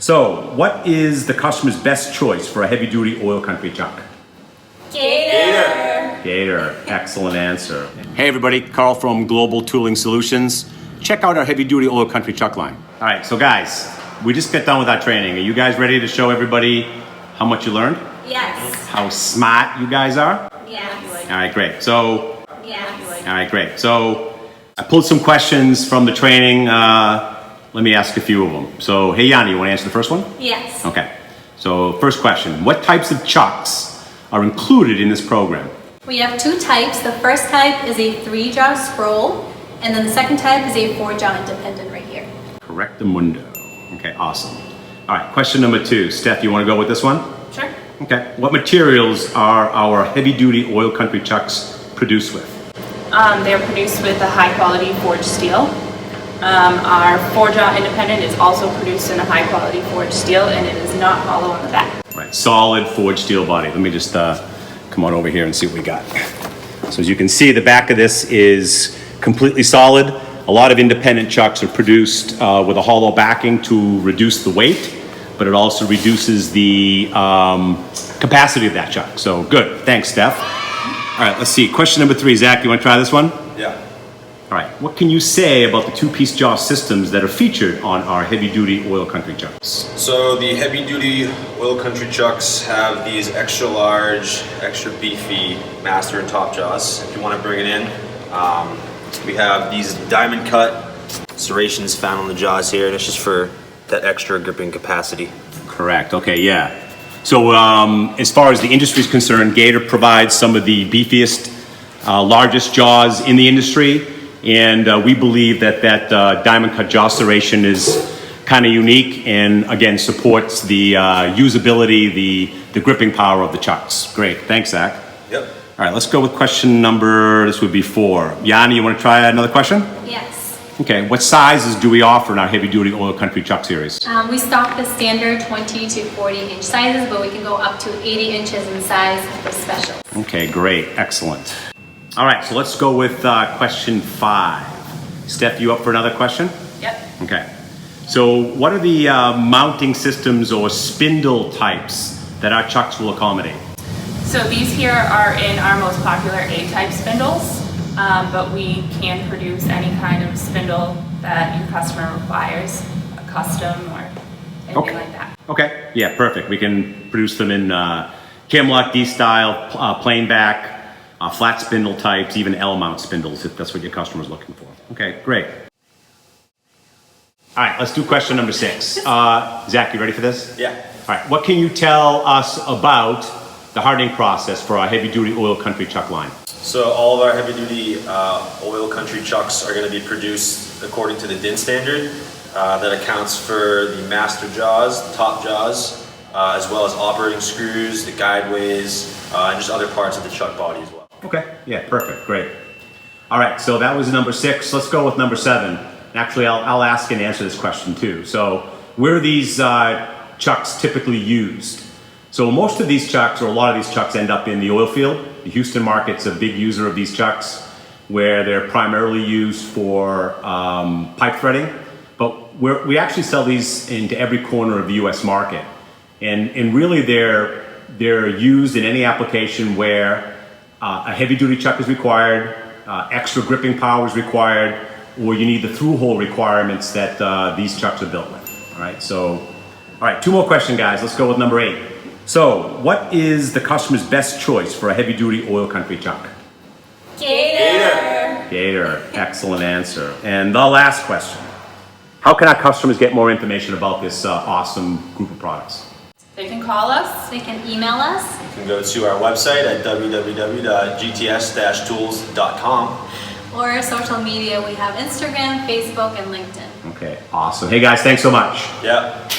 So, what is the customer's best choice for a heavy-duty oil country chuck? Gator. Gator, excellent answer. Hey everybody, Carl from Global Tooling Solutions. Check out our heavy-duty oil country chuck line. All right, so guys, we just got done with our training. Are you guys ready to show everybody how much you learned? Yes. How smart you guys are? Yes. All right, great. So, Yes. all right, great. So, I pulled some questions from the training. Let me ask a few of them. So, hey Yanni, you want to answer the first one? Yes. Okay. So, first question. What types of chucks are included in this program? We have two types. The first type is a 3-jaw scroll, and then the second type is a 4-jaw independent right here. Correctamundo. Okay, awesome. All right, question number 2. Steph, you want to go with this one? Sure. Okay. What materials are our heavy-duty oil country chucks produced with? They're produced with a high-quality forged steel. Our 4-jaw independent is also produced in a high-quality forged steel, and it is not hollow on the back. Right, solid forged steel body. Let me just come on over here and see what we got. So as you can see, the back of this is completely solid. A lot of independent chucks are produced with a hollow backing to reduce the weight, but it also reduces the capacity of that chuck. So good, thanks Steph. All right, let's see, question number 3. Zach, you want to try this one? Yeah. All right, what can you say about the 2-piece jaw systems that are featured on our heavy-duty oil country chucks? So the heavy-duty oil country chucks have these extra large, extra beefy master and top jaws. If you want to bring it in, we have these diamond cut serrations found on the jaws here. That's just for that extra gripping capacity. Correct, okay, yeah. So as far as the industry is concerned, Gator provides some of the beefiest, largest jaws in the industry. And we believe that diamond cut jaw serration is kind of unique and again supports the usability, the gripping power of the chucks. Great, thanks Zach. Yep. All right, let's go with question number, this would be 4. Yanni, you want to try another question? Yes. Okay, what sizes do we offer in our heavy duty oil country chuck series? We stock the standard 20 to 40 inch sizes, but we can go up to 80 inches in size for specials. Okay, great, excellent. All right, so let's go with question 5. Steph, you up for another question? Yep. Okay. So what are the mounting systems or spindle types that our chucks will accommodate? So these here are in our most popular A-type spindles, but we can produce any kind of spindle that your customer requires, a custom or anything like that. Okay, yeah, perfect. We can produce them in Camelot D style, plain back, flat spindle types, even L-mount spindles if that's what your customer's looking for. Okay, great. All right, let's do question number 6. Zach, you ready for this? Yeah. All right, what can you tell us about the hardening process for our heavy-duty oil country chuck line? So all of our heavy-duty oil country chucks are going to be produced according to the DIN standard that accounts for the master jaws, the top jaws, as well as operating screws, the guideways, and just other parts of the chuck body as well. Okay, yeah, perfect, great. All right, so that was number 6. Let's go with number 7. Actually, I'll ask and answer this question too. So where are these chucks typically used? So most of these chucks, or a lot of these chucks, end up in the oil field. The Houston market's a big user of these chucks, where they're primarily used for pipe threading. But we actually sell these into every corner of the U.S. market. And really they're used in any application where a heavy-duty chuck is required, extra gripping power is required, or you need the through-hole requirements that these chucks are built with. All right, so, all right, 2 more questions, guys. Let's go with number 8. So, what is the customer's best choice for a heavy-duty oil country chuck? Gator. Gator, excellent answer. And the last question. How can our customers get more information about this awesome group of products? They can call us. They can email us. You can go to our website at www.gts-tools.com. Or social media, we have Instagram, Facebook, and LinkedIn. Okay, awesome. Hey guys, thanks so much. Yeah.